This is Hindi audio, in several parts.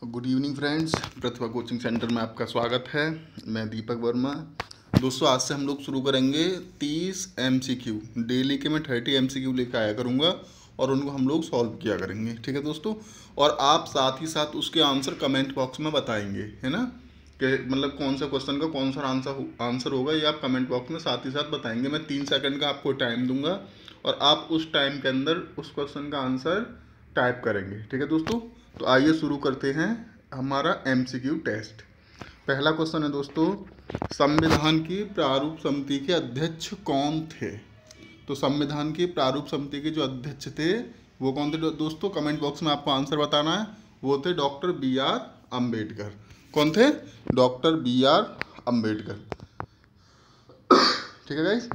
गुड इवनिंग फ्रेंड्स, प्रतिभा कोचिंग सेंटर में आपका स्वागत है। मैं दीपक वर्मा। दोस्तों, आज से हम लोग शुरू करेंगे 30 MCQ। डेली के मैं 30 MCQ लेकर आया करूँगा और उनको हम लोग सॉल्व किया करेंगे। ठीक है दोस्तों, और आप साथ ही साथ उसके आंसर कमेंट बॉक्स में बताएंगे, है ना, कि मतलब कौन सा क्वेश्चन का कौन सा आंसर होगा, ये आप कमेंट बॉक्स में साथ ही साथ बताएंगे। मैं 3 सेकंड का आपको टाइम दूंगा और आप उस टाइम के अंदर उस क्वेश्चन का आंसर टाइप करेंगे। ठीक है दोस्तों, तो आइए शुरू करते हैं हमारा MCQ टेस्ट। पहला क्वेश्चन है दोस्तों, संविधान की प्रारूप समिति के अध्यक्ष कौन थे? तो संविधान की प्रारूप समिति के जो अध्यक्ष थे वो कौन थे दोस्तों? कमेंट बॉक्स में आपको आंसर बताना है। वो थे डॉक्टर BR अम्बेडकर। कौन थे? Doctor BR Ambedkar. ठीक है गाइस,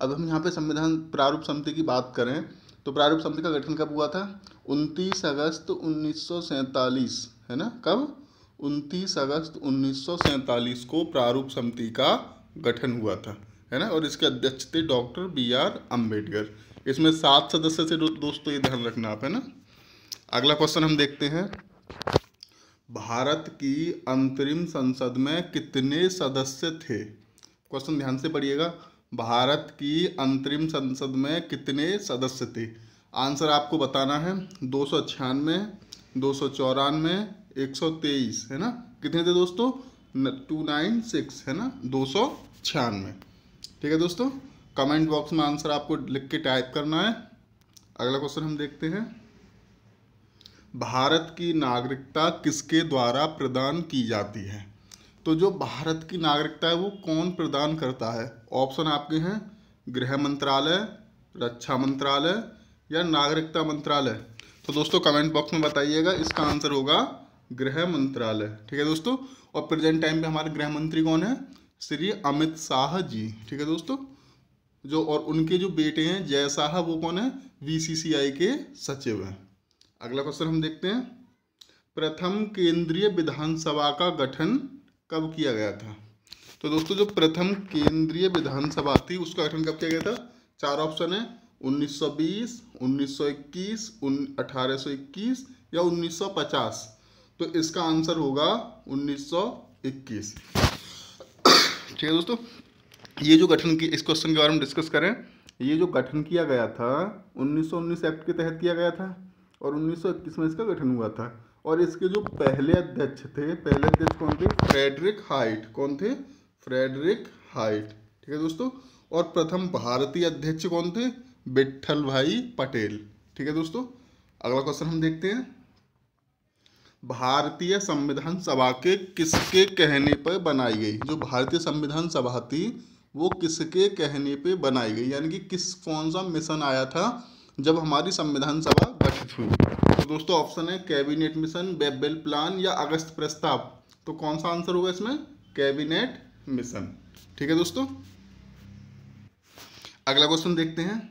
अब हम यहाँ पे संविधान प्रारूप समिति की बात करें तो प्रारूप समिति का गठन कब हुआ था? 29 अगस्त 1947, है ना। कब? 29 अगस्त 1947 को प्रारूप समिति का गठन हुआ था, है ना। और इसके अध्यक्ष थे डॉक्टर BR अम्बेडकर। इसमें 7 सदस्य थे दोस्तों, ये ध्यान रखना आप, है ना। अगला क्वेश्चन हम देखते हैं, भारत की अंतरिम संसद में कितने सदस्य थे? क्वेश्चन ध्यान से पढ़िएगा, भारत की अंतरिम संसद में कितने सदस्य थे? आंसर आपको बताना है। 296, 294, 123, है ना। कितने थे दोस्तों? 296, है ना, 296। ठीक है दोस्तों, कमेंट बॉक्स में आंसर आपको लिख के टाइप करना है। अगला क्वेश्चन हम देखते हैं, भारत की नागरिकता किसके द्वारा प्रदान की जाती है? तो जो भारत की नागरिकता है वो कौन प्रदान करता है? ऑप्शन आपके हैं, गृह मंत्रालय, रक्षा मंत्रालय या नागरिकता मंत्रालय। तो दोस्तों कमेंट बॉक्स में बताइएगा, इसका आंसर होगा गृह मंत्रालय। ठीक है दोस्तों, और प्रेजेंट टाइम पे हमारे गृह मंत्री कौन है? श्री अमित शाह जी। ठीक है दोस्तों, जो और उनके जो बेटे हैं जय शाह, वो कौन है? BCCI के सचिव हैं। अगला क्वेश्चन हम देखते हैं, प्रथम केंद्रीय विधानसभा का गठन कब किया गया था? तो दोस्तों जो प्रथम केंद्रीय विधानसभा थी उसका गठन कब किया गया था? 4 ऑप्शन है, 1920, 1921, 1821 या 1950। तो इसका आंसर होगा 1921। ठीक है दोस्तों, ये जो गठन की, इस क्वेश्चन के बारे में डिस्कस करें। ये जो गठन किया गया था 1919 एक्ट के तहत किया गया था और 1921 में इसका गठन हुआ था। और इसके जो पहले अध्यक्ष थे, पहले अध्यक्ष कौन थे? Frederick Height. कौन थे? Frederick Height. ठीक है दोस्तों, और प्रथम भारतीय अध्यक्ष कौन थे? विट्ठल भाई पटेल। ठीक है दोस्तों, अगला क्वेश्चन हम देखते हैं, भारतीय संविधान सभा के किसके कहने पर बनाई गई? जो भारतीय संविधान सभा थी वो किसके कहने पे बनाई गई, यानी कि कौन सा मिशन आया था जब हमारी संविधान सभा गठित हुई? तो दोस्तों ऑप्शन है, कैबिनेट मिशन, बेबेल प्लान या अगस्त प्रस्ताव। तो कौन सा आंसर होगा इसमें? Cabinet mission. ठीक है दोस्तों, अगला क्वेश्चन देखते हैं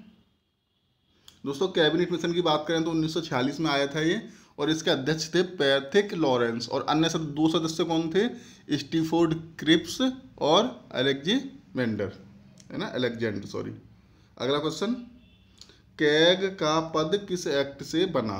दोस्तों, कैबिनेट मिशन की बात करें तो 1946 में आया था ये, और इसके अध्यक्ष थे पैथिक लॉरेंस, और अन्य 2 सदस्य कौन थे? स्टीफोर्ड क्रिप्स और अलेक्जेंडर, है ना, अलेक्जेंडर, सॉरी। अगला क्वेश्चन, कैग का पद किस एक्ट से बना?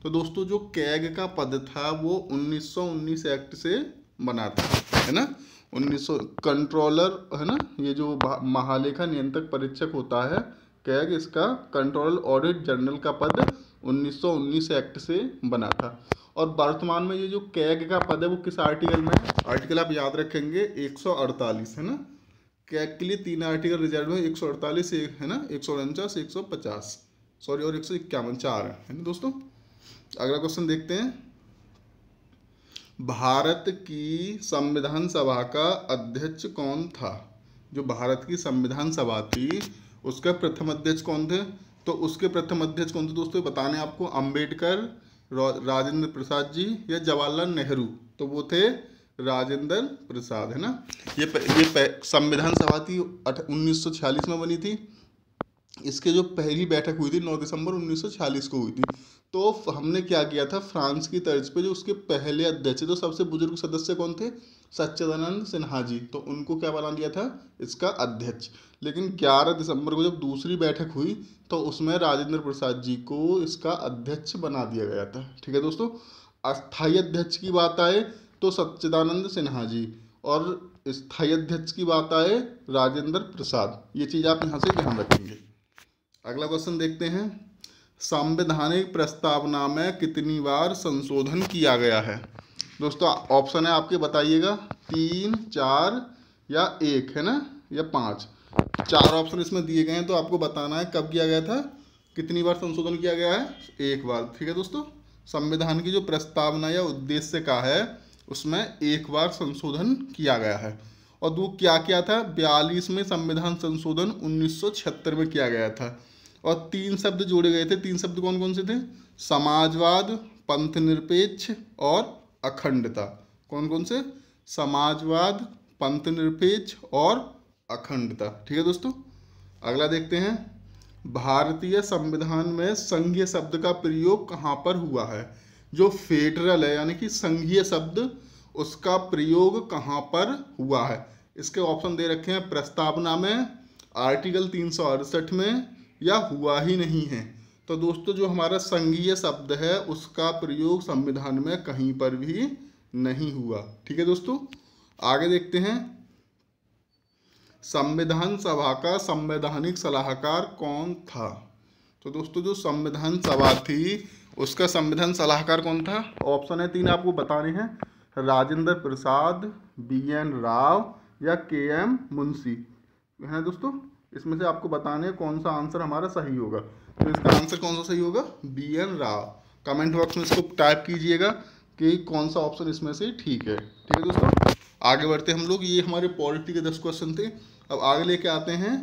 तो दोस्तों जो कैग का पद था वो 1919 एक्ट से बना था, है ना। 1900 कंट्रोलर, है ना, ये जो महालेखा नियंत्रक परीक्षक होता है कैग, इसका कंट्रोलर ऑडिट जनरल का पद 1919 एक्ट से बना था। और वर्तमान में ये जो कैग का पद है वो किस आर्टिकल में है? आर्टिकल आप याद रखेंगे 148, है ना। कैग के लिए 3 आर्टिकल रिजर्व है, 148 है ना, 149, 150, सॉरी, और 151, 4 है ना दोस्तों। अगला क्वेश्चन देखते हैं, भारत की संविधान सभा का अध्यक्ष कौन था? जो भारत की संविधान सभा थी उसका प्रथम अध्यक्ष कौन थे? तो उसके प्रथम अध्यक्ष कौन थे दोस्तों, बताने आपको, अंबेडकर, राजेंद्र प्रसाद जी या जवाहरलाल नेहरू। तो वो थे राजेंद्र प्रसाद, है ना। ये संविधान सभा थी 1946 में बनी थी। इसके जो पहली बैठक हुई थी 9 दिसंबर 1946 को हुई थी। तो हमने क्या किया था, फ्रांस की तर्ज पे जो उसके पहले अध्यक्ष, तो सबसे बुजुर्ग सदस्य कौन थे? सच्चिदानंद सिन्हा जी। तो उनको क्या बना दिया था? इसका अध्यक्ष। लेकिन 11 दिसंबर को जब दूसरी बैठक हुई तो उसमें राजेंद्र प्रसाद जी को इसका अध्यक्ष बना दिया गया था। ठीक है दोस्तों, अस्थाई अध्यक्ष की बात आए तो सच्चिदानंद सिन्हा जी, और स्थाई अध्यक्ष की बात आए राजेंद्र प्रसाद। ये चीज़ आप यहाँ से ध्यान रखेंगे। अगला क्वेश्चन देखते हैं, संवैधानिक प्रस्तावना में कितनी बार संशोधन किया गया है? दोस्तों ऑप्शन है आपके, बताइएगा 3, 4 या 1, है ना, या 5। 4 ऑप्शन इसमें दिए गए हैं, तो आपको बताना है कब किया गया था, कितनी बार संशोधन किया गया है, 1 बार। ठीक है दोस्तों, संविधान की जो प्रस्तावना या उद्देश्य का है उसमें 1 बार संशोधन किया गया है। और वो क्या क्या था, 42 में संविधान संशोधन 1976 में किया गया था। और 3 शब्द जोड़े गए थे। 3 शब्द कौन कौन से थे? समाजवाद, पंथनिरपेक्ष और अखंडता। कौन कौन से? समाजवाद, पंथनिरपेक्ष और अखंडता। ठीक है दोस्तों, अगला देखते हैं, भारतीय संविधान में संघीय शब्द का प्रयोग कहाँ पर हुआ है? जो फेडरल है यानी कि संघीय शब्द, उसका प्रयोग कहाँ पर हुआ है? इसके ऑप्शन दे रखे हैं, प्रस्तावना में, आर्टिकल 368 में, या हुआ ही नहीं है। तो दोस्तों जो हमारा संघीय शब्द है उसका प्रयोग संविधान में कहीं पर भी नहीं हुआ। ठीक है दोस्तों, आगे देखते हैं, संविधान सभा का संवैधानिक सलाहकार कौन था? तो दोस्तों जो संविधान सभा थी उसका संविधान सलाहकार कौन था? ऑप्शन है 3 आपको बताने हैं, राजेंद्र प्रसाद, BN राव या KM मुंशी, है ना दोस्तों। इसमें से आपको बताने हैं कौन सा आंसर हमारा सही होगा। तो इसका आंसर कौन सा सही होगा? BN राव। कमेंट बॉक्स में इसको टाइप कीजिएगा कि कौन सा ऑप्शन इसमें से ठीक है। ठीक है दोस्तों, आगे बढ़ते हम लोग। ये हमारे पॉलिटी के 10 क्वेश्चन थे। अब आगे लेके आते हैं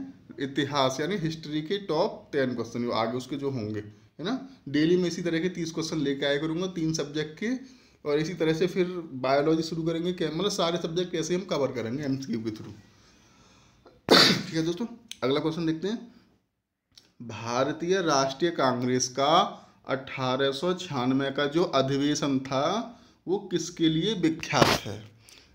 इतिहास यानी हिस्ट्री के टॉप 10 क्वेश्चन, आगे उसके जो होंगे, है ना। डेली में इसी तरह के 30 क्वेश्चन लेके आया करूँगा 3 सब्जेक्ट के, और इसी तरह से फिर बायोलॉजी शुरू करेंगे, मतलब सारे सब्जेक्ट कैसे हम कवर करेंगे MCQ के थ्रू। ठीक है दोस्तों, अगला क्वेश्चन देखते हैं, भारतीय राष्ट्रीय कांग्रेस का 1896 का जो अधिवेशन था वो किसके लिए विख्यात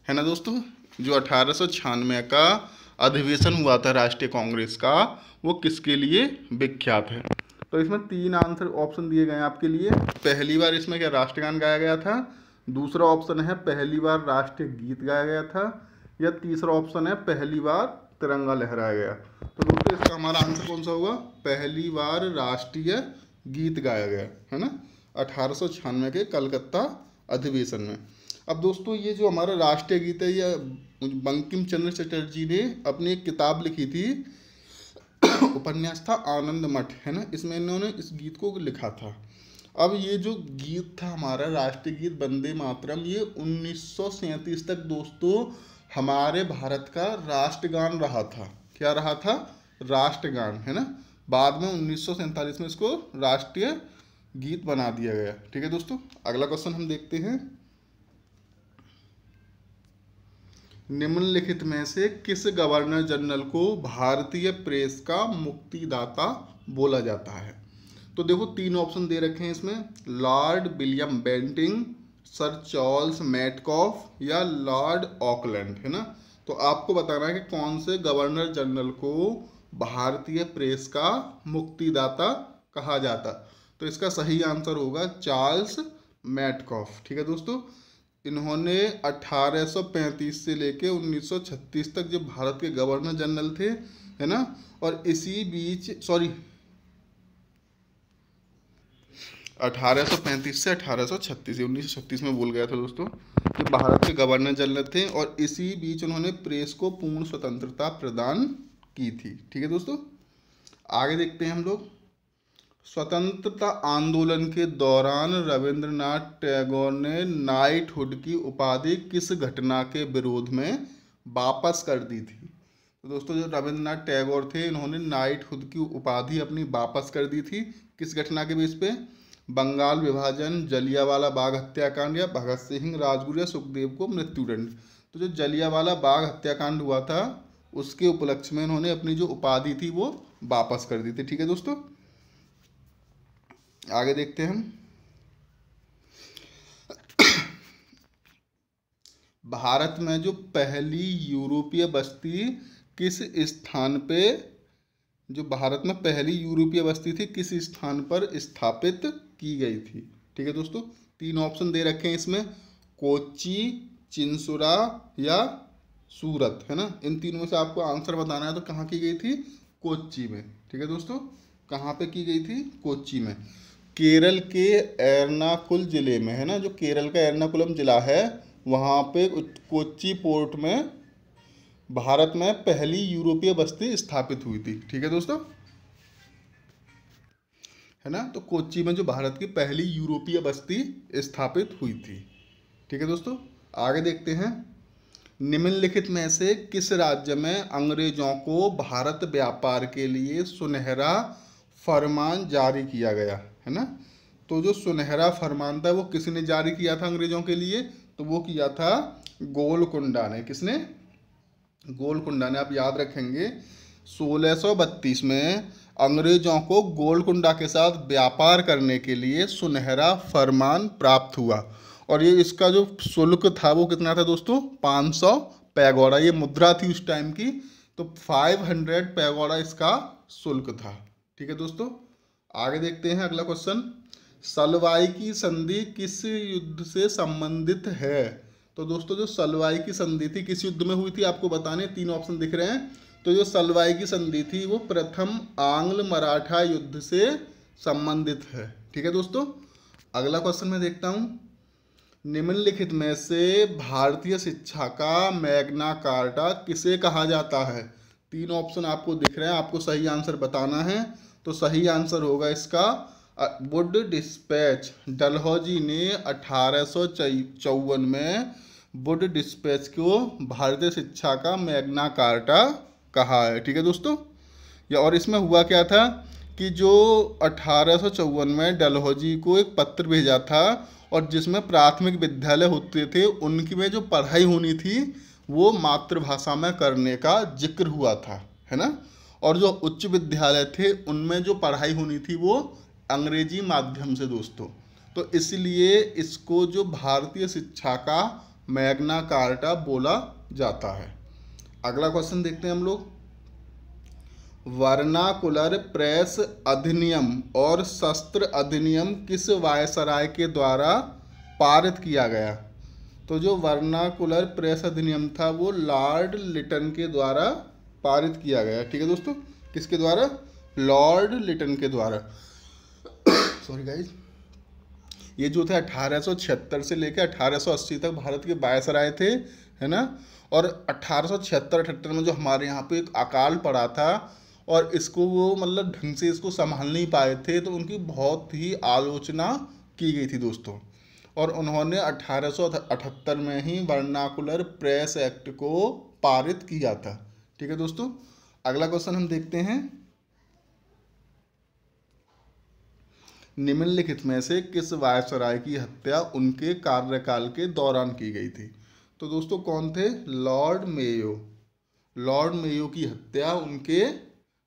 है ना दोस्तों। जो 1896 का अधिवेशन हुआ था राष्ट्रीय कांग्रेस का, वो किसके लिए विख्यात है? तो इसमें 3 आंसर ऑप्शन दिए गए हैं आपके लिए। पहली बार इसमें क्या राष्ट्रगान गाया गया था, दूसरा ऑप्शन है पहली बार राष्ट्रीय गीत गाया गया था, या तीसरा ऑप्शन है पहली बार तिरंगा लहराया गया। तो दोस्तों इसका हमारा आंसर कौन सा होगा? पहली बार राष्ट्रीय गीत गाया गया, है ना, 1896 के कलकत्ता अधिवेशन में। अब दोस्तों ये जो हमारा राष्ट्रीय गीत है, यह बंकिम चंद्र चटर्जी ने अपनी एक किताब लिखी थी, उपन्यास था आनंद मठ, है ना, इसमें इन्होंने इस गीत को लिखा था। अब ये जो गीत था हमारा राष्ट्रीय गीत वंदे मातरम, ये 1937 तक दोस्तों हमारे भारत का राष्ट्रगान रहा था। क्या रहा था? राष्ट्रगान, है ना। बाद में 1947 में इसको राष्ट्रीय गीत बना दिया गया। ठीक है दोस्तों, अगला क्वेश्चन हम देखते हैं, निम्नलिखित में से किस गवर्नर जनरल को भारतीय प्रेस का मुक्तिदाता बोला जाता है? तो देखो 3 ऑप्शन दे रखे हैं इसमें, Lord William Bentinck, Sir Charles Metcalfe या लॉर्ड ऑकलैंड, है ना। तो आपको बताना है कि कौन से गवर्नर जनरल को भारतीय प्रेस का मुक्तिदाता कहा जाता। तो इसका सही आंसर होगा चार्ल्स मैटकॉफ। ठीक है दोस्तों, इन्होंने 1835 से लेके 1936 तक जो भारत के गवर्नर जनरल थे, है ना, और इसी बीच 1835 से 1836, 1936 में बोल गया था दोस्तों, कि भारत के गवर्नर जनरल थे, और इसी बीच उन्होंने प्रेस को पूर्ण स्वतंत्रता प्रदान की थी। ठीक है दोस्तों, आगे देखते हैं हम लोग, स्वतंत्रता आंदोलन के दौरान रविंद्रनाथ टैगोर ने नाइटहुड की उपाधि किस घटना के विरोध में वापस कर दी थी? तो दोस्तों जो रविंद्रनाथ टैगोर थे, इन्होंने नाइटहुड की उपाधि अपनी वापस कर दी थी। किस घटना के बेस पे? बंगाल विभाजन, जलियांवाला बाग हत्याकांड, या भगत सिंह, राजगुरु या सुखदेव को मृत्युदंड। तो जो जलियांवाला बाग हत्याकांड हुआ था उसके उपलक्ष्य में इन्होंने अपनी जो उपाधि थी वो वापस कर दी थी। ठीक है दोस्तों, आगे देखते हैं हम, भारत में जो पहली यूरोपीय बस्ती किस स्थान पे, जो भारत में पहली यूरोपीय बस्ती थी किस स्थान पर स्थापित की गई थी? ठीक है दोस्तों, तीन ऑप्शन दे रखे हैं इसमें, कोच्चि, चिंसुरा या सूरत, है ना। इन तीनों में से आपको आंसर बताना है। तो कहाँ की गई थी? कोच्चि में। ठीक है दोस्तों, कहाँ पे की गई थी? कोच्चि में। केरल के एर्नाकुल जिले में, है ना, जो केरल का एर्नाकुलम जिला है वहाँ पे कोच्चि पोर्ट में भारत में पहली यूरोपीय बस्ती स्थापित हुई थी। ठीक है दोस्तों, है ना। तो कोच्चि में जो भारत की पहली यूरोपीय बस्ती स्थापित हुई थी। ठीक है दोस्तों, आगे देखते हैं। निम्नलिखित में से किस राज्य में अंग्रेजों को भारत व्यापार के लिए सुनहरा फरमान जारी किया गया, है ना। तो जो सुनहरा फरमान था वो किसने जारी किया था अंग्रेजों के लिए? तो वो किया था गोलकुंडा ने। किसने? गोलकुंडा ने। आप याद रखेंगे 1632 में अंग्रेजों को गोलकुंडा के साथ व्यापार करने के लिए सुनहरा फरमान प्राप्त हुआ। और ये इसका जो शुल्क था वो कितना था दोस्तों? 500 पैगोडा। ये मुद्रा थी उस टाइम की, तो 500 पैगोडा इसका शुल्क था। ठीक है दोस्तों, आगे देखते हैं अगला क्वेश्चन। सलवाई की संधि किस युद्ध से संबंधित है? तो दोस्तों जो सलवाई की संधि थी किस युद्ध में हुई थी आपको बताने। तीन ऑप्शन दिख रहे हैं। तो जो सलवाई की संधि थी वो प्रथम आंग्ल मराठा युद्ध से संबंधित है। ठीक है दोस्तों, अगला क्वेश्चन मैं देखता हूँ। निम्नलिखित में से भारतीय शिक्षा का मैग्ना कार्टा किसे कहा जाता है? तीन ऑप्शन आपको दिख रहे हैं, आपको सही आंसर बताना है। तो सही आंसर होगा इसका वुड डिस्पैच। डलहौजी ने 1854 में वुड डिस्पैच को भारतीय शिक्षा का मैग्ना कार्टा कहा है। ठीक है दोस्तों, या और इसमें हुआ क्या था कि जो 1854 में डलहौजी को एक पत्र भेजा था और जिसमें प्राथमिक विद्यालय होते थे उनकी में जो पढ़ाई होनी थी वो मातृभाषा में करने का जिक्र हुआ था, है ना। और जो उच्च विद्यालय थे उनमें जो पढ़ाई होनी थी वो अंग्रेजी माध्यम से दोस्तों। तो इसलिए इसको जो भारतीय शिक्षा का मैग्ना कार्टा बोला जाता है। अगला क्वेश्चन देखते हैं हम लोग। वर्नाकुलर प्रेस अधिनियम और शस्त्र अधिनियम किस वायसराय के द्वारा पारित किया गया? तो जो वर्नाकुलर प्रेस अधिनियम था वो लॉर्ड लिटन के द्वारा पारित किया गया। ठीक है दोस्तों, किसके द्वारा? लॉर्ड लिटन के द्वारा। सॉरी गाइज, ये जो थे 1876 से लेकर 1880 तक भारत के वायसराय थे, है ना। और 1876-78 में जो हमारे यहाँ पे एक अकाल पड़ा था और इसको वो मतलब ढंग से इसको संभाल नहीं पाए थे, तो उनकी बहुत ही आलोचना की गई थी दोस्तों। और उन्होंने 1878 में ही वर्नाकुलर प्रेस एक्ट को पारित किया था। ठीक है दोस्तों, अगला क्वेश्चन हम देखते हैं। निम्नलिखित में से किस वायसराय की हत्या उनके कार्यकाल के दौरान की गई थी? तो दोस्तों कौन थे? Lord Mayo. लॉर्ड मेयो की हत्या उनके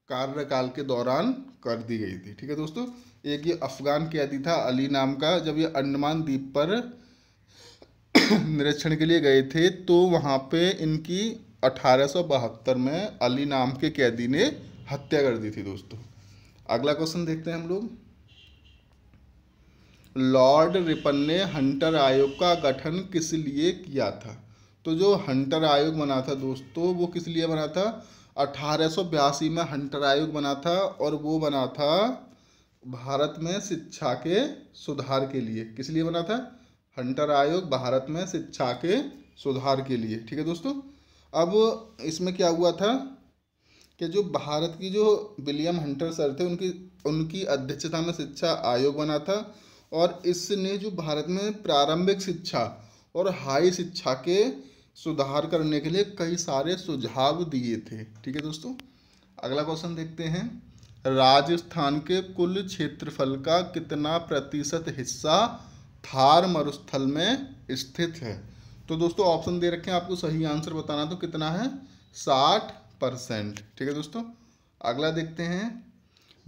कार्यकाल के दौरान कर दी गई थी। ठीक है दोस्तों, एक ये अफगान कैदी था अली नाम का। जब ये अंडमान द्वीप पर निरीक्षण के लिए गए थे तो वहाँ पे इनकी 1872 में अली नाम के कैदी ने हत्या कर दी थी दोस्तों। अगला क्वेश्चन देखते हैं हम लोग। लॉर्ड रिपन ने हंटर आयोग का गठन किस लिए किया था? तो जो हंटर आयोग बना था दोस्तों वो किस लिए बना था? 1882 में हंटर आयोग बना था और वो बना था भारत में शिक्षा के सुधार के लिए। किस लिए बना था? हंटर आयोग भारत में शिक्षा के सुधार के लिए। ठीक है दोस्तों, अब इसमें क्या हुआ था कि जो भारत की जो विलियम हंटर सर थे उनकी अध्यक्षता में शिक्षा आयोग बना था और इसने जो भारत में प्रारंभिक शिक्षा और हाई शिक्षा के सुधार करने के लिए कई सारे सुझाव दिए थे। ठीक है दोस्तों, अगला क्वेश्चन देखते हैं। राजस्थान के कुल क्षेत्रफल का कितना प्रतिशत हिस्सा थार मरुस्थल में स्थित है? तो दोस्तों ऑप्शन दे रखे हैं, आपको सही आंसर बताना। तो कितना है? 60%। ठीक है दोस्तों, अगला देखते हैं।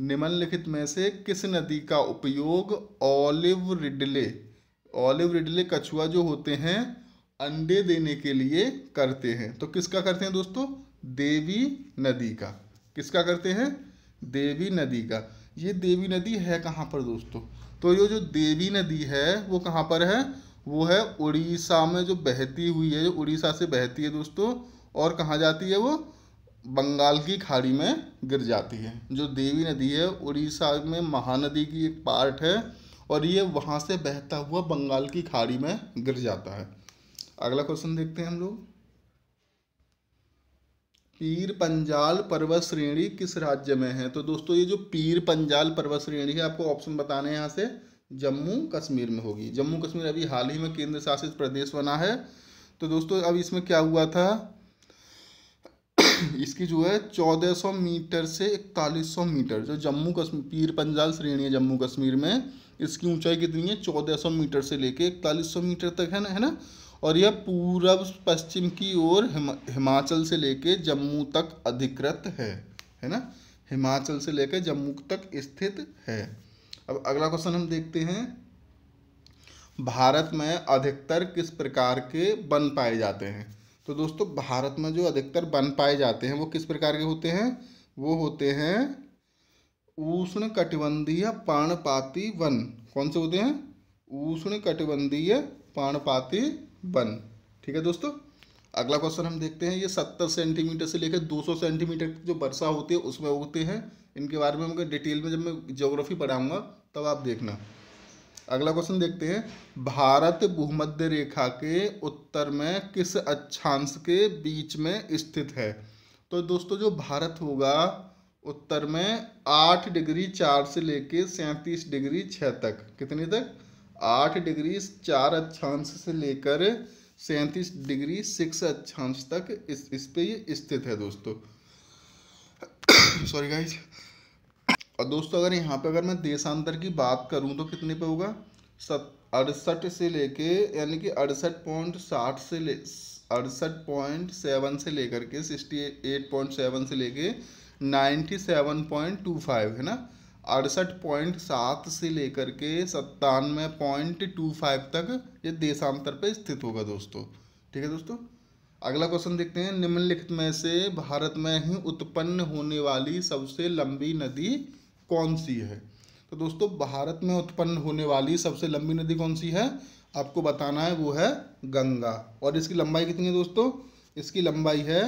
निम्नलिखित में से किस नदी का उपयोग ऑलिव रिडले कछुआ जो होते हैं अंडे देने के लिए करते हैं? तो किसका करते हैं दोस्तों? देवी नदी का। किसका करते हैं? देवी नदी का। ये देवी नदी है कहाँ पर दोस्तों? तो ये जो देवी नदी है वो कहाँ पर है, वो है उड़ीसा में जो बहती हुई है, जो उड़ीसा से बहती है दोस्तों, और कहाँ जाती है वो, बंगाल की खाड़ी में गिर जाती है। जो देवी नदी है उड़ीसा में महानदी की एक पार्ट है, और ये वहाँ से बहता हुआ बंगाल की खाड़ी में गिर जाता है। अगला क्वेश्चन देखते हैं हम लोग। पीर पंजाल पर्वत श्रेणी किस राज्य में है? तो दोस्तों ये जो पीर पंजाल पर्वत श्रेणी है, आपको ऑप्शन बताने हैं यहाँ से, जम्मू कश्मीर में होगी। जम्मू कश्मीर अभी हाल ही में केंद्र शासित प्रदेश बना है। तो दोस्तों अब इसमें क्या हुआ था, इसकी जो है 1400 मीटर से 4100 मीटर, जो जम्मू कश्मीर पीर पंजाल श्रेणी है जम्मू कश्मीर में, इसकी ऊंचाई कितनी है, 1400 मीटर से लेके 4100 मीटर तक है ना। और यह पूर्व पश्चिम की ओर हिमाचल से लेके जम्मू तक अधिकृत है ना, हिमाचल से लेकर जम्मू तक स्थित है। अब अगला क्वेश्चन हम देखते हैं, भारत में अधिकतर किस प्रकार के वन पाए जाते हैं? तो दोस्तों भारत में जो अधिकतर वन पाए जाते हैं वो किस प्रकार के होते हैं, वो होते हैं उष्ण कटिबंधीय पर्णपाती वन। कौन से होते हैं, उष्ण कटिबंधीय पर्णपाती वन। ठीक है दोस्तों, अगला क्वेश्चन हम देखते हैं, ये 70 सेंटीमीटर से लेकर 200 सेंटीमीटर की जो वर्षा होती है उसमें होते हैं। इनके बारे में मैं डिटेल में जब मैं ज्योग्राफी पढ़ाऊंगा तब आप देखना। अगला क्वेश्चन देखते हैं, भारत भूमध्य रेखा के उत्तर में किस अक्षांश के बीच में स्थित है? तो दोस्तों जो भारत होगा उत्तर में 8 डिग्री 4 से लेके 37 डिग्री 6 तक, कितने तक, 8 डिग्री 4 अक्षांश से लेकर 37 डिग्री 6 अक्षांश तक इस पे ये स्थित है दोस्तों। Sorry guys. और दोस्तों अगर यहाँ पे अगर मैं देशांतर की बात करूँ तो कितने पे होगा, 68 से लेके यानी कि 68.60 से 68.7 से लेकर के 68.7 से लेके 97.25 है ना, 68.7 से लेकर के 97.25 तक ये देशांतर पे स्थित होगा दोस्तों। ठीक है दोस्तों, अगला क्वेश्चन देखते हैं, निम्नलिखित में से भारत में ही उत्पन्न होने वाली सबसे लंबी नदी कौन सी है? तो दोस्तों भारत में उत्पन्न होने वाली सबसे लंबी नदी कौन सी है आपको बताना है, वो है गंगा। और इसकी लंबाई कितनी है दोस्तों, इसकी लंबाई है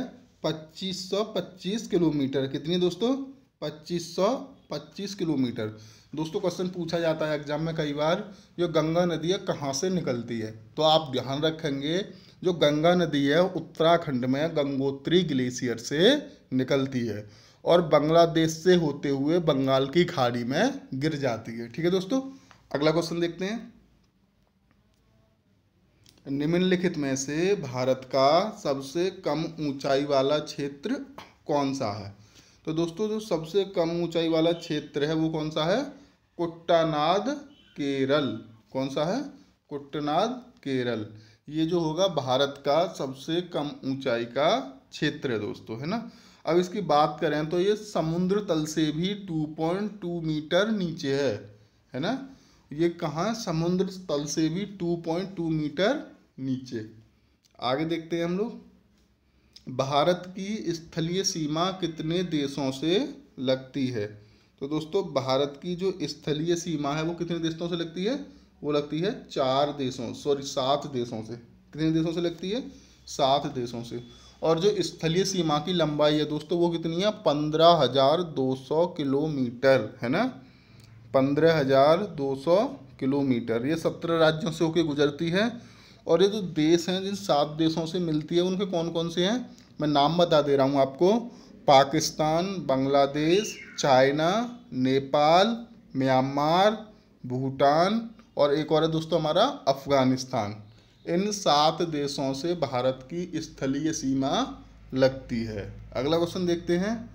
2525 किलोमीटर। कितनी है दोस्तों, 2525 किलोमीटर। दोस्तों क्वेश्चन पूछा जाता है एग्जाम में कई बार, जो गंगा नदी है कहाँ से निकलती है? तो आप ध्यान रखेंगे जो गंगा नदी है उत्तराखंड में गंगोत्री ग्लेशियर से निकलती है और बांग्लादेश से होते हुए बंगाल की खाड़ी में गिर जाती है। ठीक है दोस्तों, अगला क्वेश्चन देखते हैं, निम्नलिखित में से भारत का सबसे कम ऊंचाई वाला क्षेत्र कौन सा है? तो दोस्तों जो सबसे कम ऊंचाई वाला क्षेत्र है वो कौन सा है, कुट्टानाद केरल। कौन सा है, कुट्टानाद केरल। ये जो होगा भारत का सबसे कम ऊंचाई का क्षेत्र है दोस्तों, है ना। अब इसकी बात करें तो ये समुद्र तल से भी 2.2 मीटर नीचे है ना। ये कहाँ, समुद्र तल से भी 2.2 मीटर नीचे। आगे देखते हैं हम लोग, भारत की स्थलीय सीमा कितने देशों से लगती है? तो दोस्तों भारत की जो स्थलीय सीमा है वो कितने देशों से लगती है, वो लगती है 7 देशों से। कितने देशों से लगती है, 7 देशों से। और जो स्थलीय सीमा की लंबाई है दोस्तों वो कितनी है, 15,200 किलोमीटर, है ना, 15,200 किलोमीटर। ये 17 राज्यों से होकर गुजरती है। और ये जो देश हैं जिन 7 देशों से मिलती है उनके कौन कौन से हैं, मैं नाम बता दे रहा हूँ आपको, पाकिस्तान, बांग्लादेश, चाइना, नेपाल, म्यांमार, भूटान और एक और है दोस्तों हमारा अफगानिस्तान। इन 7 देशों से भारत की स्थलीय सीमा लगती है। अगला क्वेश्चन देखते हैं,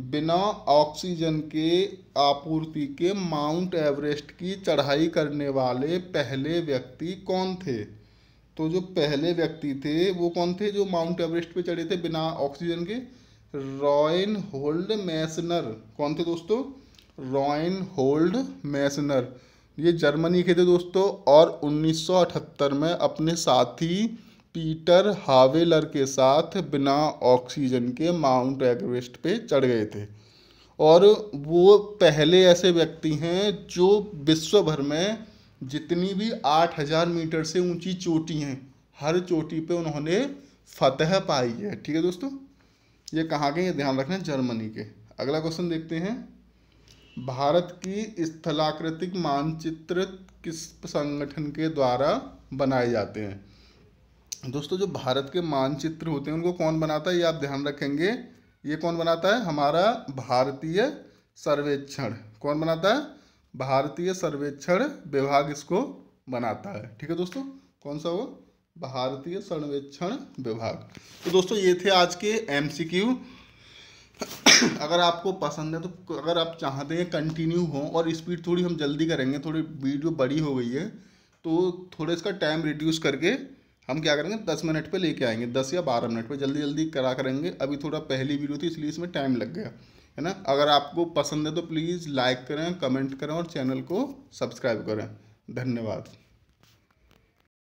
बिना ऑक्सीजन के आपूर्ति के माउंट एवरेस्ट की चढ़ाई करने वाले पहले व्यक्ति कौन थे? तो जो पहले व्यक्ति थे वो कौन थे जो माउंट एवरेस्ट पे चढ़े थे बिना ऑक्सीजन के? रॉइनहोल्ड मैसनर। कौन थे दोस्तों? रॉइनहोल्ड मैसनर। ये जर्मनी के थे दोस्तों और 1978 में अपने साथी पीटर हावेलर के साथ बिना ऑक्सीजन के माउंट एवरेस्ट पे चढ़ गए थे। और वो पहले ऐसे व्यक्ति हैं जो विश्व भर में जितनी भी 8,000 मीटर से ऊंची चोटी हैं, हर चोटी पे उन्होंने फतह पाई है। ठीक है दोस्तों, ये कहाँ के, ये ध्यान रखना, जर्मनी के। अगला क्वेश्चन देखते हैं, भारत की स्थलाकृतिक मानचित्र किस संगठन के द्वारा बनाए जाते हैं। दोस्तों जो भारत के मानचित्र होते हैं उनको कौन बनाता है, ये आप ध्यान रखेंगे। ये कौन बनाता है, हमारा भारतीय सर्वेक्षण। कौन बनाता है, भारतीय सर्वेक्षण विभाग इसको बनाता है। ठीक है दोस्तों, कौन सा, वो भारतीय सर्वेक्षण विभाग। तो दोस्तों ये थे आज के MCQ। अगर आपको पसंद है तो, अगर आप चाहते हैं कंटिन्यू हो और स्पीड थोड़ी हम जल्दी करेंगे, थोड़ी वीडियो बड़ी हो गई है तो थोड़ा इसका टाइम रिड्यूस करके हम क्या करेंगे, 10 मिनट पे लेके आएंगे, 10 या 12 मिनट पे जल्दी जल्दी करा करेंगे। अभी थोड़ा पहली वीडियो थी इसलिए इसमें टाइम लग गया है ना। अगर आपको पसंद है तो प्लीज़ लाइक करें, कमेंट करें और चैनल को सब्सक्राइब करें। धन्यवाद।